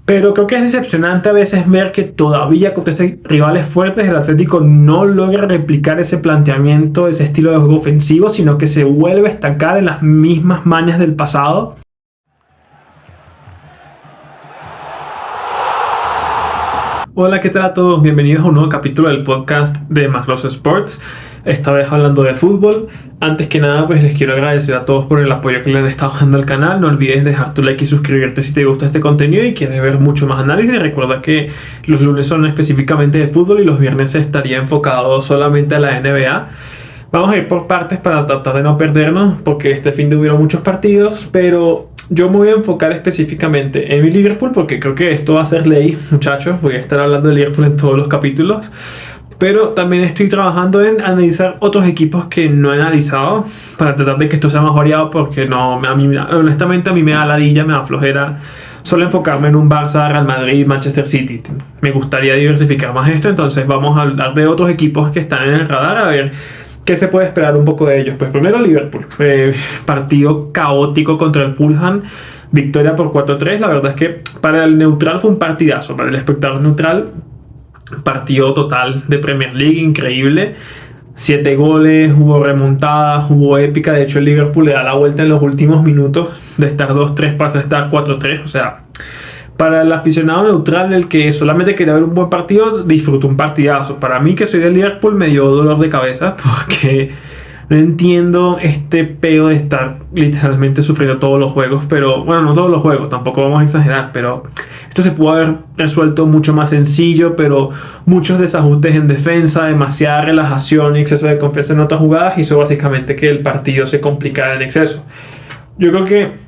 Pero creo que es decepcionante a veces ver que todavía contra estos rivales fuertes el Atlético no logra replicar ese planteamiento, ese estilo de juego ofensivo, sino que se vuelve a estancar en las mismas mañas del pasado. Hola, ¿qué tal a todos? Bienvenidos a un nuevo capítulo del podcast de Macross Sports. Esta vez hablando de fútbol. Antes que nada, pues les quiero agradecer a todos por el apoyo que le han estado dando al canal. No olvides dejar tu like y suscribirte si te gusta este contenido y quieres ver mucho más análisis. Recuerda que los lunes son específicamente de fútbol y los viernes estaría enfocado solamente a la NBA. Vamos a ir por partes para tratar de no perdernos, porque este fin de hubieron muchos partidos, pero yo me voy a enfocar específicamente en mi Liverpool, porque creo que esto va a ser ley, muchachos. Voy a estar hablando de Liverpool en todos los capítulos, pero también estoy trabajando en analizar otros equipos que no he analizado, para tratar de que esto sea más variado, porque no, honestamente a mí me da ladilla, me da flojera solo enfocarme en un Barça, Real Madrid, Manchester City. Me gustaría diversificar más esto, entonces vamos a hablar de otros equipos que están en el radar, a ver ¿qué se puede esperar un poco de ellos? Pues primero Liverpool, partido caótico contra el Fulham, victoria por 4-3. La verdad es que para el neutral fue un partidazo, para el espectador neutral, partido total de Premier League, increíble. 7 goles, hubo remontadas, hubo épica. De hecho el Liverpool le da la vuelta en los últimos minutos, de estar 2-3 pasa a estar 4-3, o sea, para el aficionado neutral, el que solamente quería ver un buen partido, disfrutó un partidazo. Para mí, que soy de Liverpool, me dio dolor de cabeza porque no entiendo este peo de estar literalmente sufriendo todos los juegos. Pero bueno, no todos los juegos, tampoco vamos a exagerar, pero esto se pudo haber resuelto mucho más sencillo, pero muchos desajustes en defensa, demasiada relajación y exceso de confianza en otras jugadas hizo básicamente que el partido se complicara en exceso. Yo creo que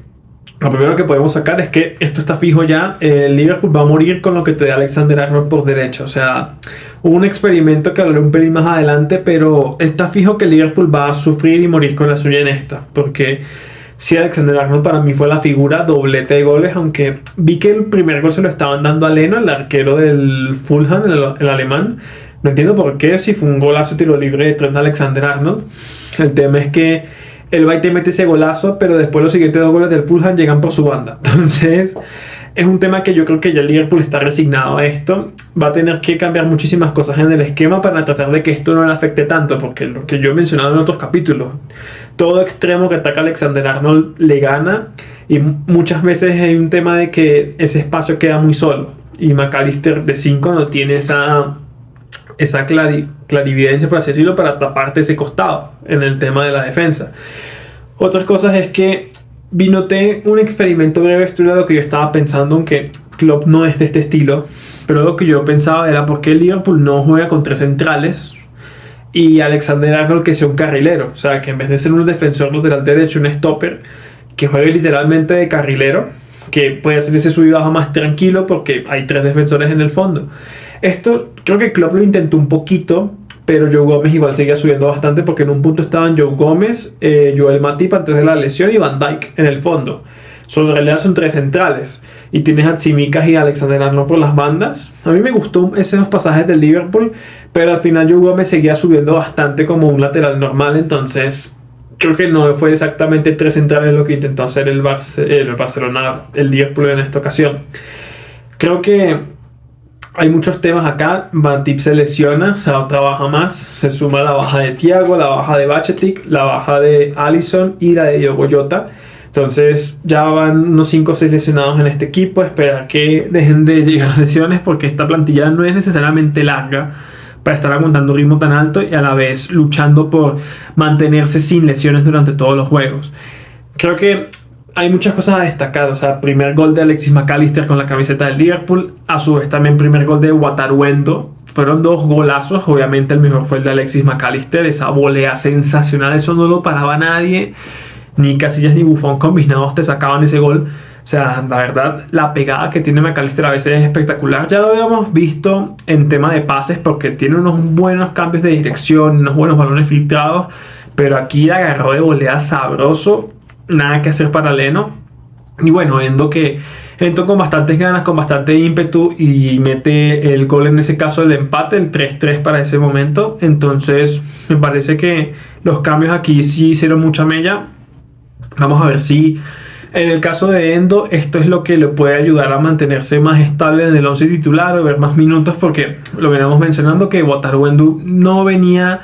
lo primero que podemos sacar es que esto está fijo ya. El Liverpool va a morir con lo que te da Alexander-Arnold por derecha. O sea, hubo un experimento que hablaré un pelín más adelante, pero está fijo que el Liverpool va a sufrir y morir con la suya en esta. Porque sí, Alexander-Arnold para mí fue la figura, doblete de goles, aunque vi que el primer gol se lo estaban dando a Leno, el arquero del Fulham, el alemán. No entiendo por qué, si fue un golazo tiro libre de Trent Alexander-Arnold. El tema es que el Bayern mete ese golazo, pero después los siguientes 2 goles del Fulham llegan por su banda. Entonces, es un tema que yo creo que ya el Liverpool está resignado a esto. Va a tener que cambiar muchísimas cosas en el esquema para tratar de que esto no le afecte tanto, porque lo que yo he mencionado en otros capítulos, todo extremo que ataca Alexander-Arnold le gana, y muchas veces hay un tema de que ese espacio queda muy solo, y McAllister de 5 no tiene esa clarividencia, por así decirlo, para taparte ese costado en el tema de la defensa. Otras cosas es que noté un experimento breve estudio de lo que yo estaba pensando, aunque Klopp no es de este estilo, pero lo que yo pensaba era por qué el Liverpool no juega con 3 centrales y Alexander-Arnold que sea un carrilero. O sea, que en vez de ser un defensor lateral derecho, un stopper, que juegue literalmente de carrilero, que puede hacer ese sub y baja más tranquilo porque hay 3 defensores en el fondo. Esto creo que Klopp lo intentó un poquito, pero Joe Gómez igual seguía subiendo bastante, porque en un punto estaban Joe Gómez, Joel Matip antes de la lesión y Van Dijk en el fondo. En realidad son 3 centrales y tienes a Tsimikas y Alexander-Arnold por las bandas. A mí me gustó esos pasajes del Liverpool, pero al final Joe Gómez seguía subiendo bastante como un lateral normal, entonces creo que no fue exactamente 3 centrales lo que intentó hacer el Barcelona, el Liverpool en esta ocasión. Creo que hay muchos temas acá. Matip se lesiona, o sea, trabaja más. Se suma la baja de Thiago, la baja de Bajcetic, la baja de Alisson y la de Diogo Jota. Entonces ya van unos 5 o 6 lesionados en este equipo. Esperar que dejen de llegar lesiones, porque esta plantilla no es necesariamente larga para estar aguantando un ritmo tan alto y a la vez luchando por mantenerse sin lesiones durante todos los juegos. Creo que hay muchas cosas a destacar. O sea, primer gol de Alexis McAllister con la camiseta del Liverpool, a su vez también primer gol de Wataruendo. Fueron 2 golazos, obviamente el mejor fue el de Alexis McAllister, esa volea sensacional, eso no lo paraba nadie, ni Casillas ni Buffon combinados te sacaban ese gol. O sea, la verdad, la pegada que tiene McAllister a veces es espectacular. Ya lo habíamos visto en tema de pases, porque tiene unos buenos cambios de dirección, unos buenos balones filtrados, pero aquí agarró de volea sabroso. Nada que hacer para Leno. Y bueno, Endo con bastantes ganas, con bastante ímpetu, y mete el gol, en ese caso el empate, el 3-3 para ese momento. Entonces me parece que los cambios aquí sí hicieron mucha mella. Vamos a ver si En el caso de Endo, esto es lo que le puede ayudar a mantenerse más estable en el 11 titular o ver más minutos, porque lo veníamos mencionando que Wataru Endo no venía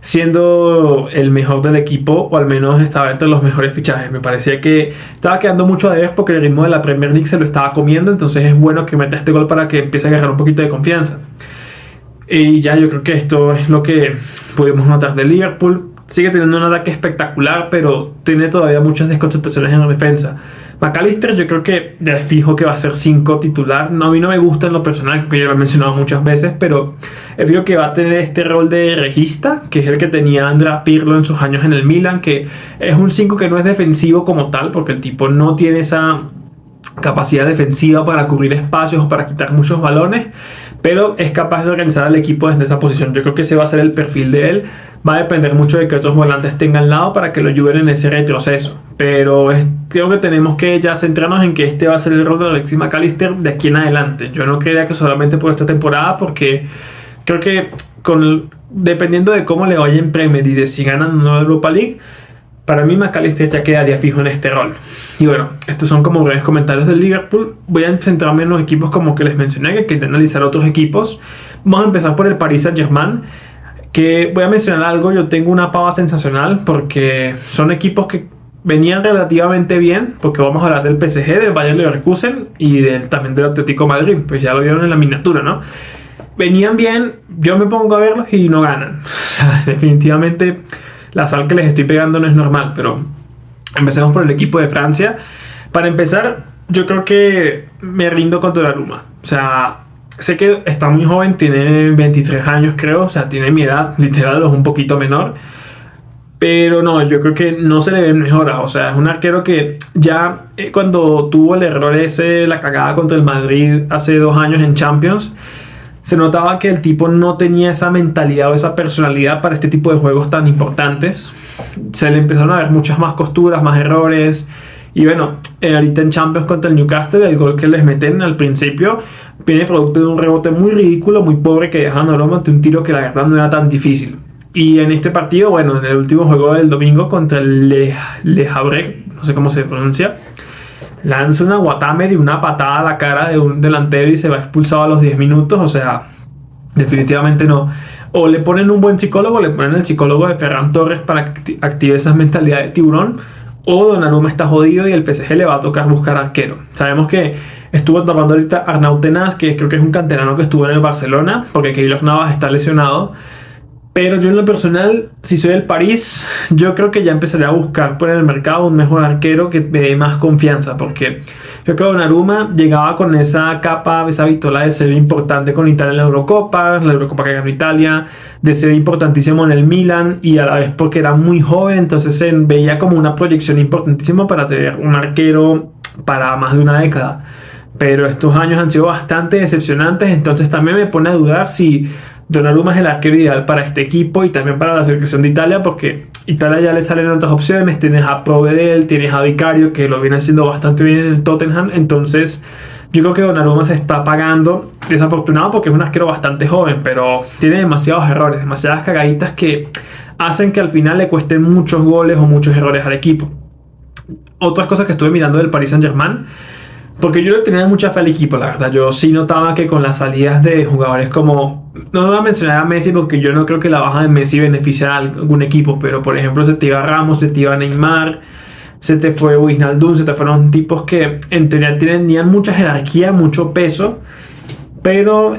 siendo el mejor del equipo, o al menos estaba entre los mejores fichajes. Me parecía que estaba quedando mucho a deber porque el ritmo de la Premier League se lo estaba comiendo, entonces es bueno que meta este gol para que empiece a agarrar un poquito de confianza. Y ya yo creo que esto es lo que pudimos notar de Liverpool. Sigue teniendo un ataque espectacular, pero tiene todavía muchas desconcentraciones en la defensa. McAllister yo creo que ya es fijo que va a ser 5 titular. No, a mí no me gusta en lo personal, que ya lo he mencionado muchas veces, pero es fijo que va a tener este rol de regista, que es el que tenía Andrea Pirlo en sus años en el Milan, que es un 5 que no es defensivo como tal, porque el tipo no tiene esa capacidad defensiva para cubrir espacios o para quitar muchos balones, pero es capaz de organizar al equipo desde esa posición. Yo creo que ese va a ser el perfil de él. Va a depender mucho de que otros volantes tengan al lado para que lo ayuden en ese retroceso, pero creo que tenemos que ya centrarnos en que este va a ser el rol de Alexis McAllister de aquí en adelante. Yo no creía que solamente por esta temporada, porque creo que dependiendo de cómo le vaya en Premier y de si ganan una Europa League, para mí McAllister ya quedaría fijo en este rol. Y bueno, estos son como breves comentarios del Liverpool. Voy a centrarme en los equipos como que les mencioné, que quería analizar otros equipos. Vamos a empezar por el Paris Saint-Germain, que voy a mencionar algo. Yo tengo una pava sensacional porque son equipos que venían relativamente bien, porque vamos a hablar del PSG, del Bayern Leverkusen y también del Atlético de Madrid, pues ya lo vieron en la miniatura, ¿no? Venían bien, yo me pongo a verlos y no ganan. O sea, definitivamente la sal que les estoy pegando no es normal, pero empecemos por el equipo de Francia. Para empezar, yo creo que me rindo con Donnarumma. O sea, sé que está muy joven, tiene 23 años creo, o sea, tiene mi edad, literal, es un poquito menor. Pero no, yo creo que no se le ven mejoras. O sea, es un arquero que ya cuando tuvo el error ese, la cagada contra el Madrid hace 2 años en Champions, se notaba que el tipo no tenía esa mentalidad o esa personalidad para este tipo de juegos tan importantes. Se le empezaron a ver muchas más costuras, más errores. Y bueno, ahorita en Champions contra el Newcastle, el gol que les meten al principio viene producto de un rebote muy ridículo, muy pobre, que dejan a Roma ante un tiro que la verdad no era tan difícil. Y en este partido, bueno, en el último juego del domingo contra el Le Havre, no sé cómo se pronuncia, lanza una Watamer y una patada a la cara de un delantero y se va expulsado a los 10 minutos. O sea, definitivamente no. O le ponen un buen psicólogo, le ponen el psicólogo de Ferran Torres para que active esa mentalidad de tiburón, o Donnarumma está jodido y el PSG le va a tocar buscar arquero. Sabemos que estuvo tapando ahorita Arnaud Tenas, que creo que es un canterano que estuvo en el Barcelona, porque Keylor Navas está lesionado. Pero yo en lo personal, si soy del París, yo creo que ya empezaré a buscar por el mercado un mejor arquero que me dé más confianza, porque yo creo que Donnarumma llegaba con esa capa, esa vitola de ser importante con Italia en la Eurocopa que ganó Italia, de ser importantísimo en el Milan, y a la vez porque era muy joven, entonces se veía como una proyección importantísima para tener un arquero para más de una década. Pero estos años han sido bastante decepcionantes, entonces también me pone a dudar si Donnarumma es el arquero ideal para este equipo y también para la selección de Italia, porque Italia ya le salen otras opciones. Tienes a Provedel, tienes a Vicario, que lo viene haciendo bastante bien en el Tottenham. Entonces yo creo que Donnarumma se está pagando, desafortunado porque es un arquero bastante joven, pero tiene demasiados errores, demasiadas cagaditas que hacen que al final le cuesten muchos goles o muchos errores al equipo. Otras cosas que estuve mirando del Paris Saint-Germain, porque yo le tenía mucha fe al equipo, la verdad. Yo sí notaba que con las salidas de jugadores como... No voy a mencionar a Messi porque yo no creo que la baja de Messi beneficie a algún equipo, pero por ejemplo se te iba Ramos, se te iba Neymar, se te fue Wijnaldum, se te fueron tipos que en teoría tenían mucha jerarquía, mucho peso, pero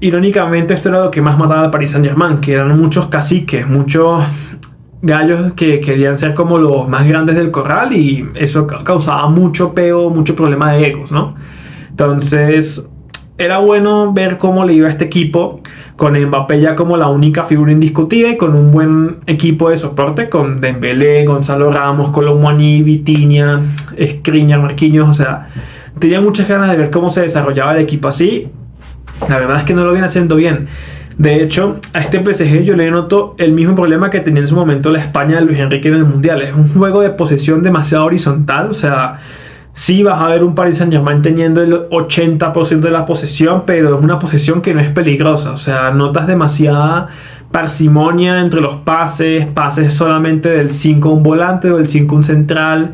irónicamente esto era lo que más mataba al Paris Saint-Germain, que eran muchos caciques, muchos gallos que querían ser como los más grandes del corral, y eso causaba mucho peo, mucho problema de egos, ¿no? Entonces era bueno ver cómo le iba a este equipo, con Mbappé ya como la única figura indiscutida y con un buen equipo de soporte, con Dembélé, Gonzalo Ramos, Kolo Muani, Vitinha, Skriniar, Marquinhos. O sea, tenía muchas ganas de ver cómo se desarrollaba el equipo así. La verdad es que no lo viene haciendo bien. De hecho, a este PSG yo le noto el mismo problema que tenía en su momento la España de Luis Enrique en el Mundial. Es un juego de posesión demasiado horizontal. O sea, sí vas a ver un Paris Saint-Germain teniendo el 80% de la posesión, pero es una posesión que no es peligrosa. O sea, notas demasiada parsimonia entre los pases solamente del 5 un volante o del 5 un central.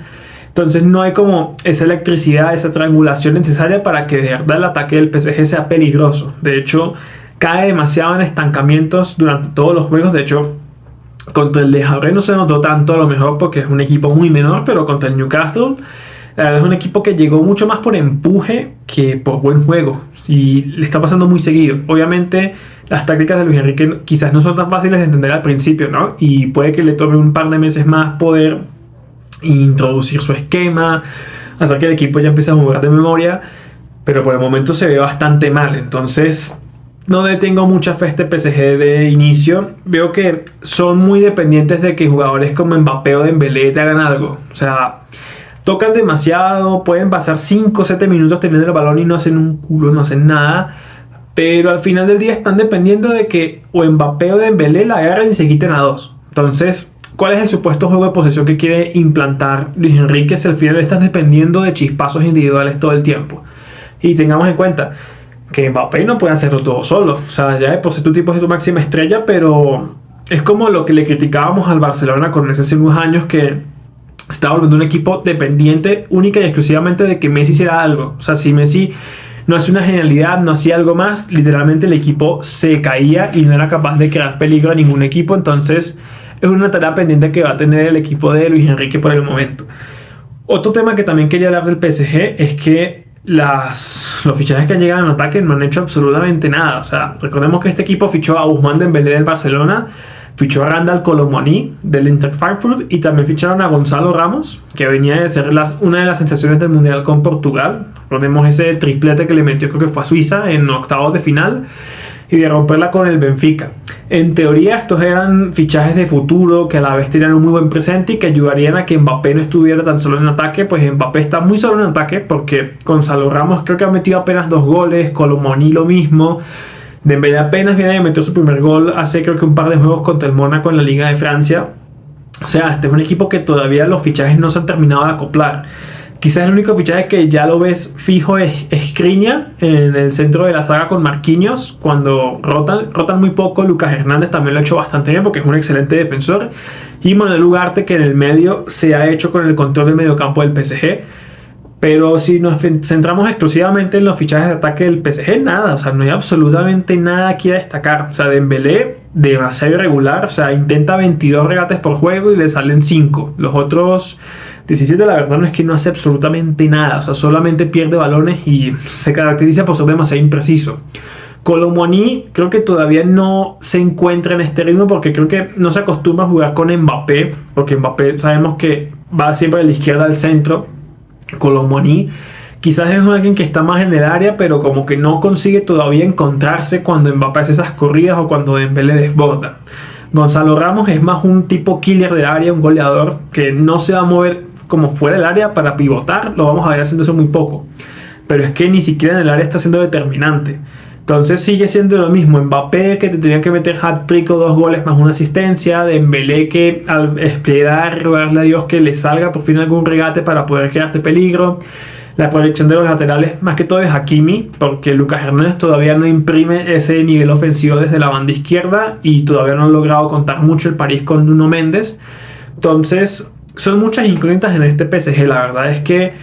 Entonces no hay como esa electricidad, esa triangulación necesaria para que de verdad el ataque del PSG sea peligroso. De hecho, cae demasiado en estancamientos durante todos los juegos. De hecho, contra el de Havre no se notó tanto, a lo mejor porque es un equipo muy menor, pero contra el Newcastle es un equipo que llegó mucho más por empuje que por buen juego. Y le está pasando muy seguido. Obviamente, las tácticas de Luis Enrique quizás no son tan fáciles de entender al principio, ¿no? Y puede que le tome un par de meses más poder introducir su esquema, hacer que el equipo ya empiece a jugar de memoria. Pero por el momento se ve bastante mal. Entonces, no le tengo mucha fe a este PSG de inicio. Veo que son muy dependientes de que jugadores como Mbappé o Dembélé te hagan algo. O sea, tocan demasiado, pueden pasar 5 o 7 minutos teniendo el balón y no hacen un culo, no hacen nada. Pero al final del día están dependiendo de que o Mbappé o Dembélé la agarren y se quiten a dos. Entonces, ¿cuál es el supuesto juego de posesión que quiere implantar Luis Enrique? Si al final están dependiendo de chispazos individuales todo el tiempo. Y tengamos en cuenta que Mbappé no puede hacerlo todo solo. O sea, ya de por sí tu tipo es tu máxima estrella, pero es como lo que le criticábamos al Barcelona con hace unos años, que se estaba volviendo un equipo dependiente única y exclusivamente de que Messi hiciera algo. O sea, si Messi no hacía una genialidad, no hacía algo más, literalmente el equipo se caía y no era capaz de crear peligro a ningún equipo. Entonces es una tarea pendiente que va a tener el equipo de Luis Enrique por el momento. Otro tema que también quería hablar del PSG es que los fichajes que han llegado en ataque no han hecho absolutamente nada. O sea, recordemos que este equipo fichó a Ousmane Dembélé del Barcelona, fichó a Randal Colomwani del Eintracht Frankfurt y también ficharon a Gonzalo Ramos, que venía de ser una de las sensaciones del Mundial con Portugal. Recordemos ese triplete que le metió, creo que fue a Suiza en octavos de final, y de romperla con el Benfica. En teoría estos eran fichajes de futuro que a la vez tenían un muy buen presente y que ayudarían a que Mbappé no estuviera tan solo en ataque. Pues Mbappé está muy solo en ataque porque Gonzalo Ramos creo que ha metido apenas 2 goles, Colomwani lo mismo. Dembélé apenas viene de meter su primer gol hace creo que un par de juegos contra el Mónaco en la Liga de Francia. O sea, este es un equipo que todavía los fichajes no se han terminado de acoplar. Quizás el único fichaje que ya lo ves fijo es Skriniar en el centro de la saga con Marquinhos. Cuando rotan muy poco. Lucas Hernández también lo ha hecho bastante bien porque es un excelente defensor. Y Manuel Ugarte, que en el medio se ha hecho con el control del mediocampo del PSG. Pero si nos centramos exclusivamente en los fichajes de ataque del PSG, nada. O sea, no hay absolutamente nada aquí a destacar. O sea, Dembélé demasiado irregular. O sea, intenta 22 regates por juego y le salen 5. Los otros 17, la verdad no es que no hace absolutamente nada. O sea, solamente pierde balones y se caracteriza por ser demasiado impreciso. Colomwani creo que todavía no se encuentra en este ritmo porque creo que no se acostumbra a jugar con Mbappé. Porque Mbappé sabemos que va siempre de la izquierda al centro. Colomwani quizás es alguien que está más en el área, pero como que no consigue todavía encontrarse cuando Mbappé hace esas corridas o cuando Dembélé desborda. Gonzalo Ramos es más un tipo killer del área, un goleador que no se va a mover como fuera del área para pivotar. Lo vamos a ver haciendo eso muy poco, pero es que ni siquiera en el área está siendo determinante. Entonces sigue siendo lo mismo. Mbappé, que te tenía que meter hat-trick o 2 goles más una asistencia. Dembélé, que al esperar, rogarle a Dios que le salga por fin algún regate para poder crearte peligro. La proyección de los laterales, más que todo, es Hakimi, porque Lucas Hernández todavía no imprime ese nivel ofensivo desde la banda izquierda y todavía no han logrado contar mucho el París con Nuno Méndez. Entonces son muchas incógnitas en este PSG. La verdad es que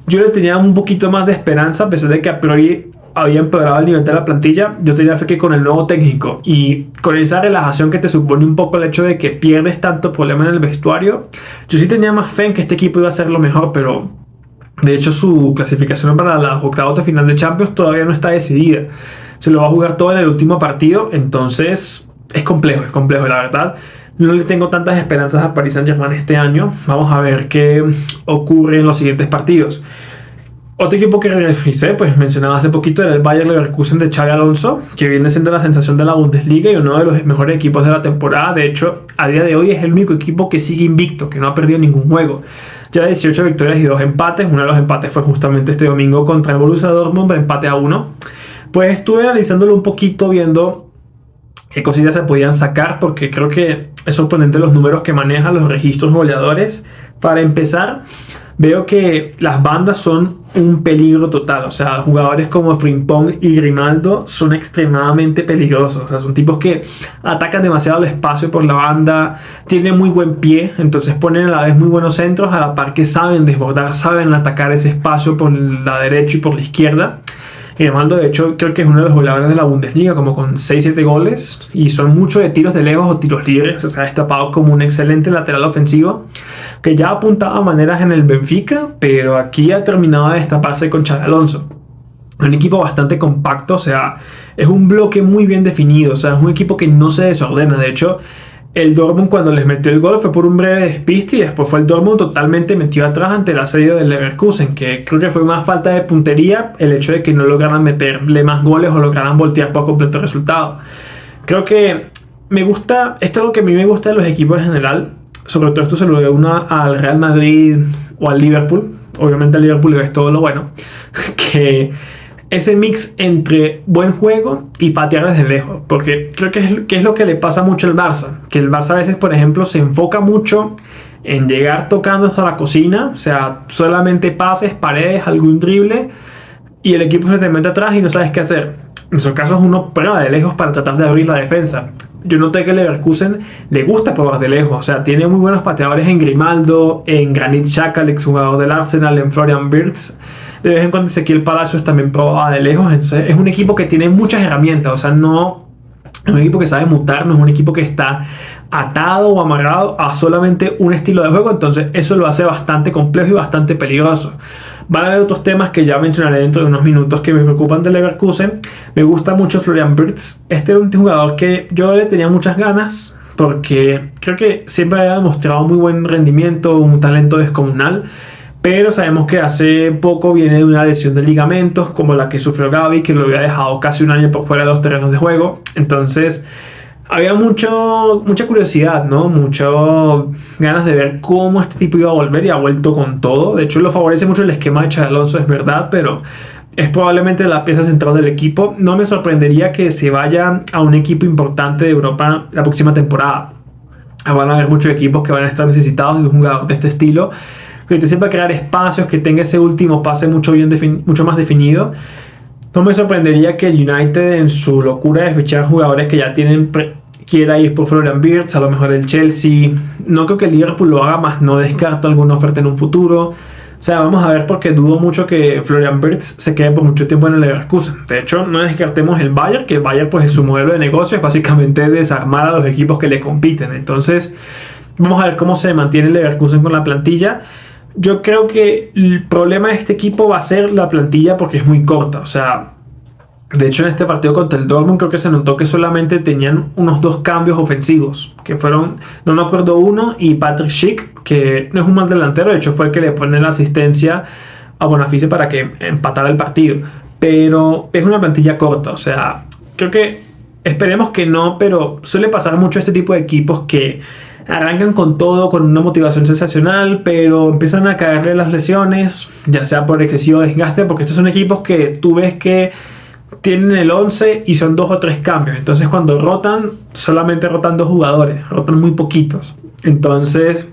yo le tenía un poquito más de esperanza, a pesar de que a priori había empeorado el nivel de la plantilla. Yo tenía fe que con el nuevo técnico y con esa relajación que te supone un poco el hecho de que pierdes tanto problema en el vestuario, yo sí tenía más fe en que este equipo iba a ser lo mejor, pero de hecho su clasificación para los octavos de final de Champions todavía no está decidida. Se lo va a jugar todo en el último partido, entonces es complejo, la verdad. No le tengo tantas esperanzas a Paris Saint-Germain este año. Vamos a ver qué ocurre en los siguientes partidos. Otro equipo que revisé, pues mencionaba hace poquito, era el Bayer Leverkusen de Xabi Alonso, que viene siendo la sensación de la Bundesliga y uno de los mejores equipos de la temporada. De hecho, a día de hoy es el único equipo que sigue invicto, que no ha perdido ningún juego. Ya 18 victorias y 2 empates. Uno de los empates fue justamente este domingo contra el Borussia Dortmund, empate a 1. Pues estuve analizándolo un poquito, viendo qué cosillas se podían sacar, porque creo que es sorprendente los números que manejan los registros goleadores. Para empezar, veo que las bandas son un peligro total. O sea, jugadores como Frimpong y Grimaldo son extremadamente peligrosos. O sea, son tipos que atacan demasiado el espacio por la banda, tienen muy buen pie, entonces ponen a la vez muy buenos centros, a la par que saben desbordar, saben atacar ese espacio por la derecha y por la izquierda. Grimaldo, de hecho, creo que es uno de los goleadores de la Bundesliga, como con 6-7 goles, y son muchos de tiros de lejos o tiros libres. O sea, destapado como un excelente lateral ofensivo, que ya apuntaba maneras en el Benfica, pero aquí ha terminado de destaparse con Xabi Alonso. Un equipo bastante compacto, o sea, es un bloque muy bien definido, o sea, es un equipo que no se desordena. De hecho, el Dortmund, cuando les metió el gol, fue por un breve despiste, y después fue el Dortmund totalmente metido atrás ante el asedio del Leverkusen, que creo que fue más falta de puntería el hecho de que no lograran meterle más goles o lograran voltear por completo el resultado. Creo que me gusta, esto es lo que a mí me gusta de los equipos en general, sobre todo esto se lo debe al Real Madrid o al Liverpool. Obviamente al Liverpool le ves todo lo bueno, que ese mix entre buen juego y patear desde lejos, porque creo que es lo que le pasa mucho al Barça, que el Barça a veces, por ejemplo, se enfoca mucho en llegar tocando hasta la cocina, o sea, solamente pases, paredes, algún drible, y el equipo se te mete atrás y no sabes qué hacer. En esos casos uno prueba de lejos para tratar de abrir la defensa. Yo noté que el Leverkusen le gusta probar de lejos, o sea, tiene muy buenos pateadores en Grimaldo, en Granit Xhaka, el exjugador del Arsenal, en Florian Wirtz. De vez en cuando Ezequiel Palacios también probaba de lejos. Entonces es un equipo que tiene muchas herramientas. O sea, no es un equipo que sabe mutar, no es un equipo que está atado o amarrado a solamente un estilo de juego. Entonces eso lo hace bastante complejo y bastante peligroso. Van a haber otros temas que ya mencionaré dentro de unos minutos que me preocupan del Leverkusen. Me gusta mucho Florian Wirtz. Este es un jugador que yo le tenía muchas ganas, porque creo que siempre había demostrado muy buen rendimiento, un talento descomunal. Pero sabemos que hace poco viene de una lesión de ligamentos, como la que sufrió Gavi, que lo había dejado casi un año por fuera de los terrenos de juego. Entonces había mucha curiosidad, ¿no? Muchas ganas de ver cómo este tipo iba a volver, y ha vuelto con todo. De hecho, lo favorece mucho el esquema de Xabi Alonso, es verdad, pero es probablemente la pieza central del equipo. No me sorprendería que se vaya a un equipo importante de Europa la próxima temporada. Van a haber muchos equipos que van a estar necesitados de un jugador de este estilo, que te sepa crear espacios, que tenga ese último pase mucho más definido. No me sorprendería que el United, en su locura de fichar jugadores que ya tienen, quiera ir por Florian Wirtz, a lo mejor el Chelsea. No creo que el Liverpool lo haga, más no descarto alguna oferta en un futuro. O sea, vamos a ver, porque dudo mucho que Florian Wirtz se quede por mucho tiempo en el Leverkusen. De hecho, no descartemos el Bayern, que el Bayern, pues, su modelo de negocio es básicamente desarmar a los equipos que le compiten. Entonces, vamos a ver cómo se mantiene el Leverkusen con la plantilla. Yo creo que el problema de este equipo va a ser la plantilla, porque es muy corta. O sea, de hecho, en este partido contra el Dortmund creo que se notó que solamente tenían unos 2 cambios ofensivos, que fueron, no me acuerdo, uno y Patrick Schick, que no es un mal delantero, de hecho fue el que le pone la asistencia a Bonafice para que empatara el partido. Pero es una plantilla corta, o sea, creo que esperemos que no, pero suele pasar mucho este tipo de equipos que arrancan con todo, con una motivación sensacional, pero empiezan a caerle las lesiones, ya sea por excesivo desgaste, porque estos son equipos que tú ves que tienen el 11 y son 2 o 3 cambios. Entonces cuando rotan, solamente rotan 2 jugadores, rotan muy poquitos. Entonces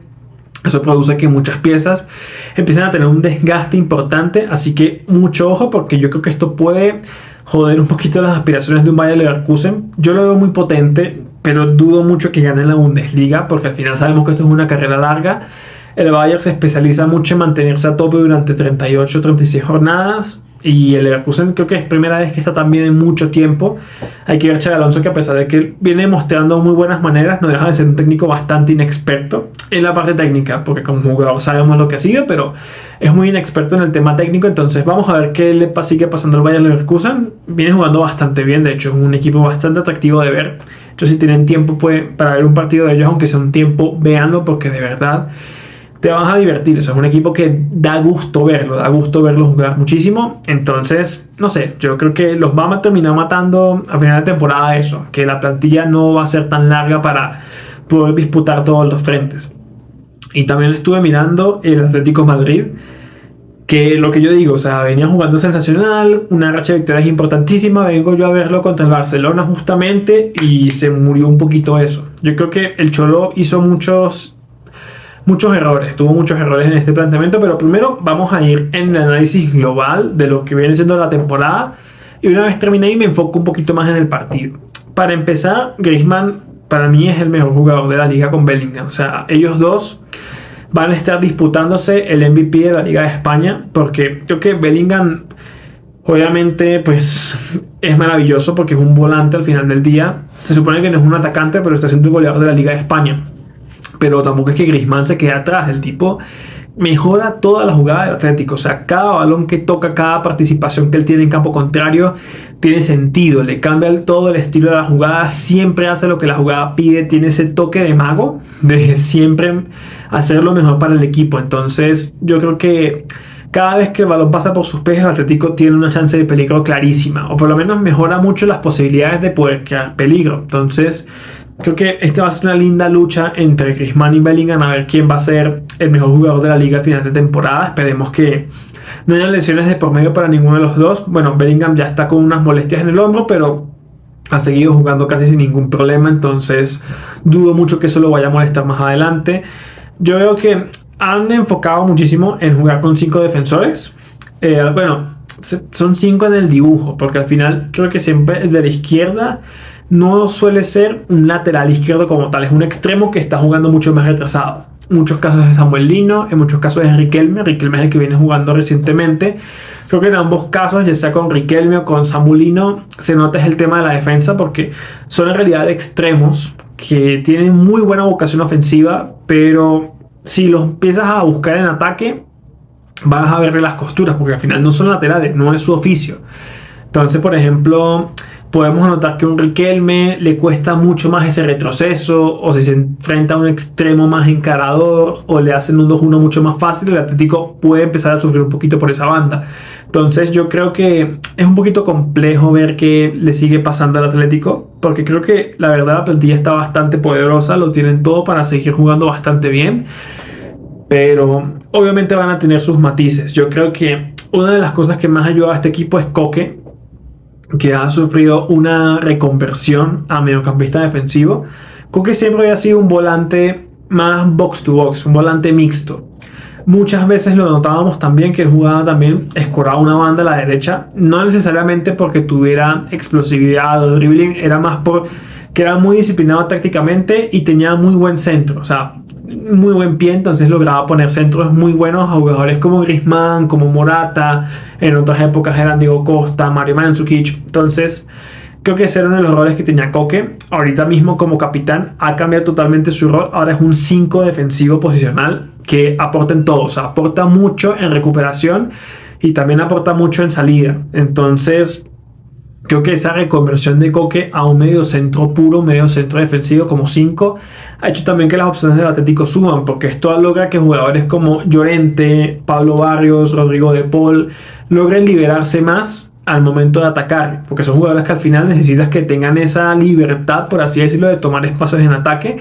eso produce que muchas piezas empiezan a tener un desgaste importante. Así que mucho ojo, porque yo creo que esto puede joder un poquito las aspiraciones de un Bayer Leverkusen. Yo lo veo muy potente, pero dudo mucho que gane la Bundesliga, porque al final sabemos que esto es una carrera larga. El Bayern se especializa mucho en mantenerse a tope durante 38 o 36 jornadas, y el Leverkusen creo que es primera vez que está también en mucho tiempo. Hay que ver Xabi Alonso, que a pesar de que viene mostrando muy buenas maneras, no deja de ser un técnico bastante inexperto en la parte técnica, porque como jugador sabemos lo que ha sido, pero es muy inexperto en el tema técnico. Entonces vamos a ver qué le sigue pasando al Bayer Leverkusen. Viene jugando bastante bien, de hecho es un equipo bastante atractivo de ver. De hecho, si tienen tiempo para ver un partido de ellos, aunque sea un tiempo, véanlo, porque de verdad te vas a divertir. Eso es un equipo que da gusto verlo jugar muchísimo. Entonces, no sé, yo creo que los va a terminar matando a final de temporada eso, que la plantilla no va a ser tan larga para poder disputar todos los frentes. Y también estuve mirando el Atlético de Madrid, que lo que yo digo, o sea, venía jugando sensacional, una racha de victorias importantísima. Vengo yo a verlo contra el Barcelona justamente y se murió un poquito eso. Yo creo que el Cholo hizo muchos errores, tuvo muchos errores en este planteamiento, pero primero vamos a ir en el análisis global de lo que viene siendo la temporada y una vez terminé y me enfoco un poquito más en el partido. Para empezar, Griezmann para mí es el mejor jugador de la liga con Bellingham, o sea, ellos dos van a estar disputándose el MVP de la Liga de España, porque creo que Bellingham obviamente pues es maravilloso porque es un volante al final del día, se supone que no es un atacante pero está siendo el goleador de la Liga de España, pero tampoco es que Griezmann se quede atrás, el tipo mejora toda la jugada del Atlético, o sea, cada balón que toca, cada participación que él tiene en campo contrario tiene sentido, le cambia todo el estilo de la jugada, siempre hace lo que la jugada pide, tiene ese toque de mago de siempre hacer lo mejor para el equipo. Entonces yo creo que cada vez que el balón pasa por sus pies, el Atlético tiene una chance de peligro clarísima, o por lo menos mejora mucho las posibilidades de poder crear peligro. Entonces creo que esta va a ser una linda lucha entre Griezmann y Bellingham, a ver quién va a ser el mejor jugador de la liga al final de temporada. Esperemos que no haya lesiones de por medio para ninguno de los dos. Bueno, Bellingham ya está con unas molestias en el hombro, pero ha seguido jugando casi sin ningún problema, entonces dudo mucho que eso lo vaya a molestar más adelante. Yo veo que han enfocado muchísimo en jugar con 5 defensores. Bueno, son 5 en el dibujo, porque al final creo que siempre el de la izquierda no suele ser un lateral izquierdo como tal, es un extremo que está jugando mucho más retrasado. En muchos casos es Samuel Lino, en muchos casos es Riquelme. Riquelme es el que viene jugando recientemente. Creo que en ambos casos, ya sea con Riquelme o con Samuel Lino, se nota es el tema de la defensa, porque son en realidad extremos que tienen muy buena vocación ofensiva, pero si los empiezas a buscar en ataque, vas a verle las costuras, porque al final no son laterales, no es su oficio. Entonces, por ejemplo, podemos notar que a un Riquelme le cuesta mucho más ese retroceso, o si se enfrenta a un extremo más encarador, o le hacen un 2-1 mucho más fácil, el Atlético puede empezar a sufrir un poquito por esa banda. Entonces yo creo que es un poquito complejo ver qué le sigue pasando al Atlético, porque creo que la verdad la plantilla está bastante poderosa, lo tienen todo para seguir jugando bastante bien, pero obviamente van a tener sus matices. Yo creo que una de las cosas que más ayuda a este equipo es Koke, que ha sufrido una reconversión a mediocampista defensivo. Koke siempre había sido un volante más box to box, un volante mixto. Muchas veces lo notábamos también que él jugaba también, escoraba una banda a la derecha, no necesariamente porque tuviera explosividad o dribbling, era más porque era muy disciplinado tácticamente y tenía muy buen centro, o sea, muy buen pie, entonces lograba poner centros muy buenos a jugadores como Griezmann, como Morata, en otras épocas eran Diego Costa, Mario Mandzukic. Entonces creo que ese era uno de los roles que tenía Koke. Ahorita mismo como capitán ha cambiado totalmente su rol, ahora es un 5 defensivo posicional que aporta en todo, o sea, aporta mucho en recuperación y también aporta mucho en salida. Entonces creo que esa reconversión de Koke a un medio centro puro, medio centro defensivo como 5, ha hecho también que las opciones del Atlético suban, porque esto logra que jugadores como Llorente, Pablo Barrios, Rodrigo de Paul logren liberarse más al momento de atacar, porque son jugadores que al final necesitas que tengan esa libertad, por así decirlo, de tomar espacios en ataque.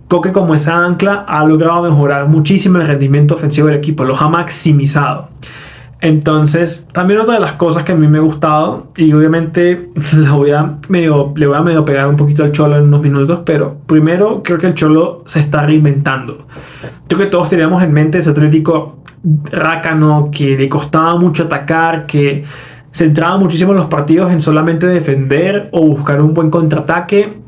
Koke, como esa ancla, ha logrado mejorar muchísimo el rendimiento ofensivo del equipo, los ha maximizado. Entonces, también otra de las cosas que a mí me ha gustado, y obviamente le voy a medio pegar un poquito al Cholo en unos minutos, pero primero creo que el Cholo se está reinventando. Creo que todos teníamos en mente ese Atlético rácano, que le costaba mucho atacar, que se centraba muchísimo en los partidos en solamente defender o buscar un buen contraataque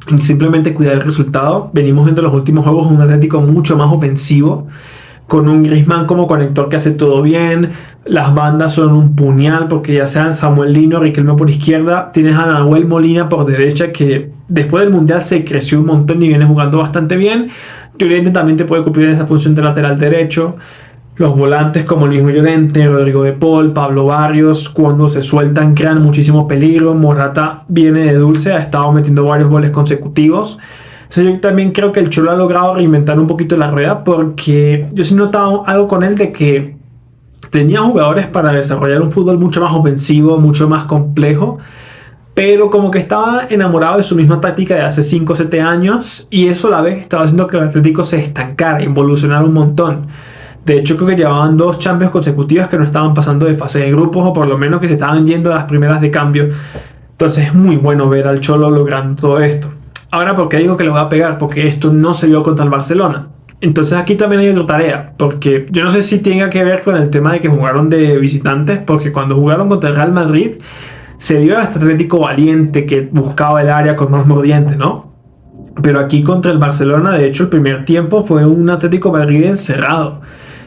y simplemente cuidar el resultado. Venimos viendo los últimos juegos un Atlético mucho más ofensivo, con un Griezmann como conector que hace todo bien. Las bandas son un puñal, porque ya sean Samuel Lino, Riquelme por izquierda, tienes a Nahuel Molina por derecha, que después del Mundial se creció un montón y viene jugando bastante bien. Llorente también te puede cumplir esa función de lateral derecho. Los volantes como el mismo Llorente, Rodrigo de Paul, Pablo Barrios, cuando se sueltan crean muchísimo peligro. Morata viene de dulce, ha estado metiendo varios goles consecutivos. Entonces yo también creo que el Cholo ha logrado reinventar un poquito la rueda, porque yo sí he notado algo con él de que tenía jugadores para desarrollar un fútbol mucho más ofensivo, mucho más complejo, pero como que estaba enamorado de su misma táctica de hace 5 o 7 años, y eso a la vez estaba haciendo que el Atlético se estancara, involucionara un montón. De hecho, creo que llevaban 2 Champions consecutivas que no estaban pasando de fase de grupos, o por lo menos que se estaban yendo a las primeras de cambio. Entonces es muy bueno ver al Cholo logrando todo esto. Ahora, ¿por qué digo que le voy a pegar? Porque esto no se vio contra el Barcelona. Entonces aquí también hay otra tarea, porque yo no sé si tenga que ver con el tema de que jugaron de visitantes, porque cuando jugaron contra el Real Madrid se vio a este Atlético valiente que buscaba el área con manos mordientes, ¿no? Pero aquí contra el Barcelona, de hecho, el primer tiempo fue un Atlético Madrid encerrado,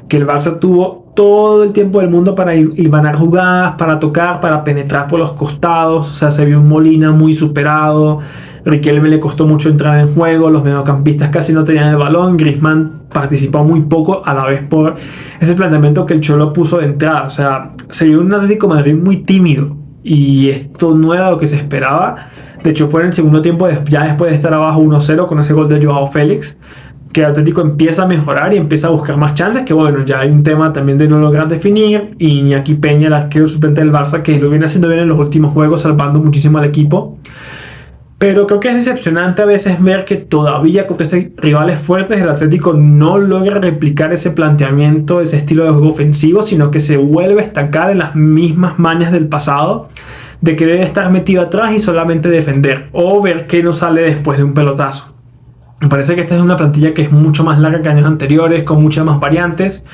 que el Barça tuvo todo el tiempo del mundo para hilvanar jugadas, para tocar, para penetrar por los costados. O sea, se vio un Molina muy superado, Riquelme le costó mucho entrar en juego, los mediocampistas casi no tenían el balón, Griezmann participó muy poco a la vez por ese planteamiento que el Cholo puso de entrada. O sea, se vio un Atlético Madrid muy tímido y esto no era lo que se esperaba. De hecho, fue en el segundo tiempo, ya después de estar abajo 1-0 con ese gol de Joao Félix, que el Atlético empieza a mejorar y empieza a buscar más chances, que bueno, ya hay un tema también de no lograr definir, y Iñaki Peña, el arquero suplente del Barça, que lo viene haciendo bien en los últimos juegos, salvando muchísimo al equipo. Pero creo que es decepcionante a veces ver que todavía contra estos rivales fuertes el Atlético no logra replicar ese planteamiento, ese estilo de juego ofensivo, sino que se vuelve a estancar en las mismas mañas del pasado, de querer estar metido atrás y solamente defender, o ver qué no sale después de un pelotazo. Me parece que esta es una plantilla que es mucho más larga que años anteriores, con muchas más variantes.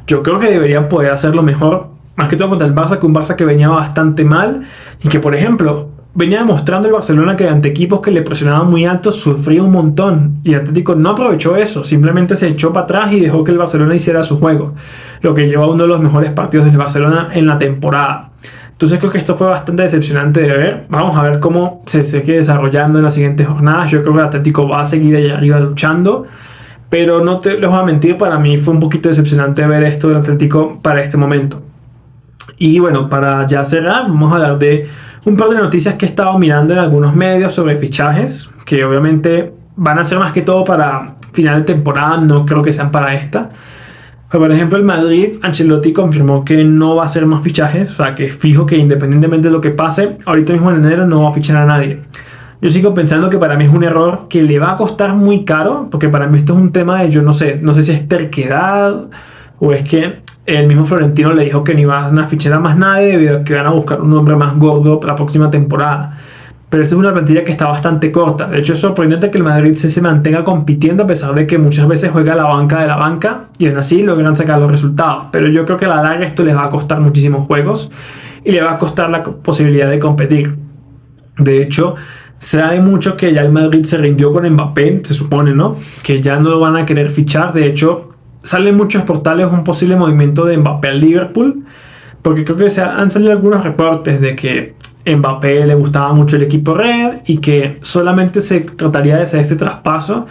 Yo creo que deberían poder hacerlo mejor, más que todo contra el Barça, que un Barça que venía bastante mal y que, por ejemplo, venía demostrando el Barcelona que ante equipos que le presionaban muy alto sufría un montón, y el Atlético no aprovechó eso, simplemente se echó para atrás y dejó que el Barcelona hiciera su juego, lo que llevó a uno de los mejores partidos del Barcelona en la temporada. Entonces creo que esto fue bastante decepcionante de ver. Vamos a ver cómo se sigue desarrollando en las siguientes jornadas. Yo creo que el Atlético va a seguir allá arriba luchando, pero no les voy a mentir, para mí fue un poquito decepcionante ver esto del Atlético para este momento. Y bueno, para ya cerrar, vamos a hablar de un par de noticias que he estado mirando en algunos medios sobre fichajes, que obviamente van a ser más que todo para final de temporada, no creo que sean para esta. Pero por ejemplo, el Madrid, Ancelotti confirmó que no va a hacer más fichajes, o sea que es fijo que independientemente de lo que pase, ahorita mismo en enero no va a fichar a nadie. Yo sigo pensando que para mí es un error que le va a costar muy caro, porque para mí esto es un tema de, yo no sé si es terquedad o es que el mismo Florentino le dijo que no iban a fichar a más nadie debido a que van a buscar un hombre más gordo para la próxima temporada. Pero esta es una plantilla que está bastante corta. De hecho, es sorprendente que el Madrid se mantenga compitiendo a pesar de que muchas veces juega la banca de la banca y aún así logran sacar los resultados. Pero yo creo que a la larga esto les va a costar muchísimos juegos y le va a costar la posibilidad de competir. De hecho, se sabe mucho que ya el Madrid se rindió con Mbappé, se supone, ¿no? Que ya no lo van a querer fichar. De hecho, salen muchos portales un posible movimiento de Mbappé al Liverpool, porque creo que han salido algunos reportes de que Mbappé le gustaba mucho el equipo red y que solamente se trataría de hacer este traspaso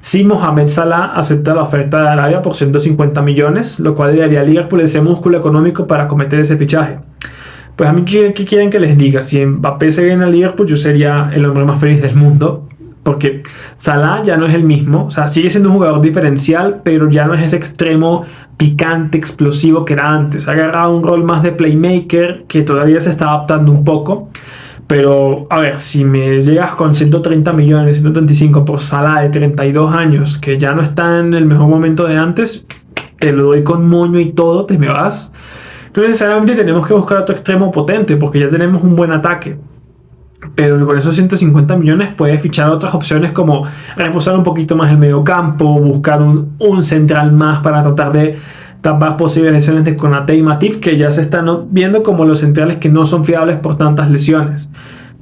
si Mohamed Salah acepta la oferta de Arabia por 150 millones, lo cual le daría a Liverpool ese músculo económico para cometer ese fichaje. Pues a mí, ¿qué quieren que les diga? Si Mbappé se viene a Liverpool, yo sería el hombre más feliz del mundo, porque Salah ya no es el mismo. O sea, sigue siendo un jugador diferencial, pero ya no es ese extremo picante, explosivo que era antes. Ha agarrado un rol más de playmaker que todavía se está adaptando un poco. Pero, a ver, si me llegas con 130 millones, 135 por Salah de 32 años, que ya no está en el mejor momento de antes, te lo doy con moño y todo, te me vas. No necesariamente tenemos que buscar otro extremo potente, porque ya tenemos un buen ataque. Pero con esos 150 millones puedes fichar otras opciones como reforzar un poquito más el medio campo, buscar un central más para tratar de tapar posibles lesiones de Konaté y Matip, que ya se están viendo como los centrales que no son fiables por tantas lesiones.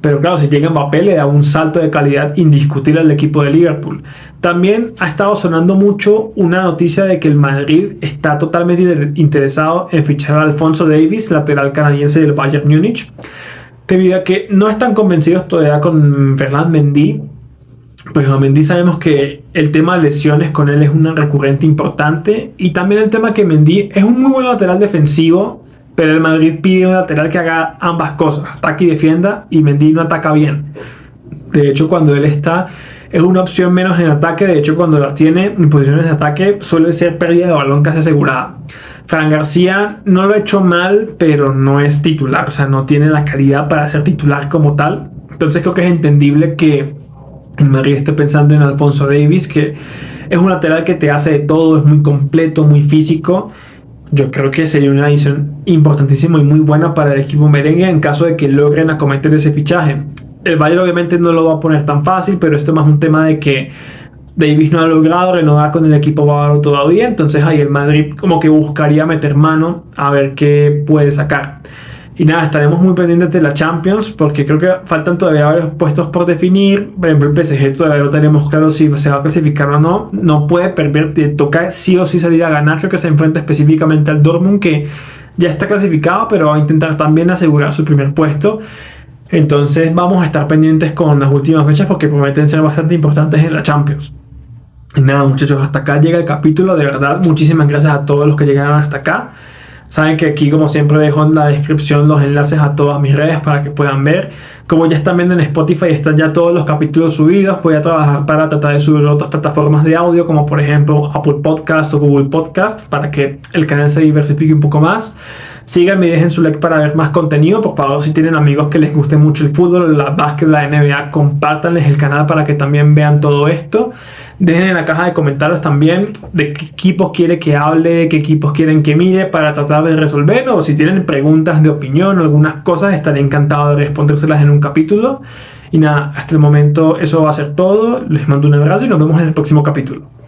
Pero claro, si llega Mbappé le da un salto de calidad indiscutible al equipo de Liverpool. También ha estado sonando mucho una noticia de que el Madrid está totalmente interesado en fichar a Alphonso Davies, lateral canadiense del Bayern Múnich, debido a que no están convencidos todavía con Ferland Mendy. Pues a Mendy sabemos que el tema de lesiones con él es una recurrente importante, y también el tema que Mendy es un muy buen lateral defensivo, pero el Madrid pide un lateral que haga ambas cosas, ataque y defienda, y Mendy no ataca bien. De hecho, cuando él está, es una opción menos en ataque. De hecho, cuando la tiene en posiciones de ataque suele ser pérdida de balón casi asegurada. Fran García no lo ha hecho mal, pero no es titular, o sea, no tiene la calidad para ser titular como tal. Entonces creo que es entendible que el Madrid esté pensando en Alphonso Davies, que es un lateral que te hace de todo, es muy completo, muy físico. Yo creo que sería una adición importantísima y muy buena para el equipo merengue en caso de que logren acometer ese fichaje. El Bayern obviamente no lo va a poner tan fácil, pero esto es más un tema de que Davis no ha logrado renovar con el equipo bávaro todavía, entonces ahí el Madrid como que buscaría meter mano a ver qué puede sacar. Y nada, estaremos muy pendientes de la Champions porque creo que faltan todavía varios puestos por definir. Por ejemplo, el PSG todavía no tenemos claro si se va a clasificar o no. No puede perder, toca sí o sí salir a ganar. Creo que se enfrenta específicamente al Dortmund, que ya está clasificado, pero va a intentar también asegurar su primer puesto. Entonces vamos a estar pendientes con las últimas fechas porque prometen ser bastante importantes en la Champions. Y nada, muchachos, hasta acá llega el capítulo. De verdad, muchísimas gracias a todos los que llegaron hasta acá. Saben que aquí, como siempre, dejo en la descripción los enlaces a todas mis redes para que puedan ver. Como ya están viendo en Spotify, están ya todos los capítulos subidos. Voy a trabajar para tratar de subir otras plataformas de audio, como por ejemplo Apple Podcast o Google Podcast, para que el canal se diversifique un poco más. Síganme y dejen su like para ver más contenido. Por favor, si tienen amigos que les guste mucho el fútbol, la básquet, la NBA, compártanles el canal para que también vean todo esto. Dejen en la caja de comentarios también de qué equipos quiere que hable, qué equipos quieren que mire para tratar de resolver. O si tienen preguntas de opinión o algunas cosas, estaré encantado de respondérselas en un capítulo. Y nada, hasta el momento eso va a ser todo. Les mando un abrazo y nos vemos en el próximo capítulo.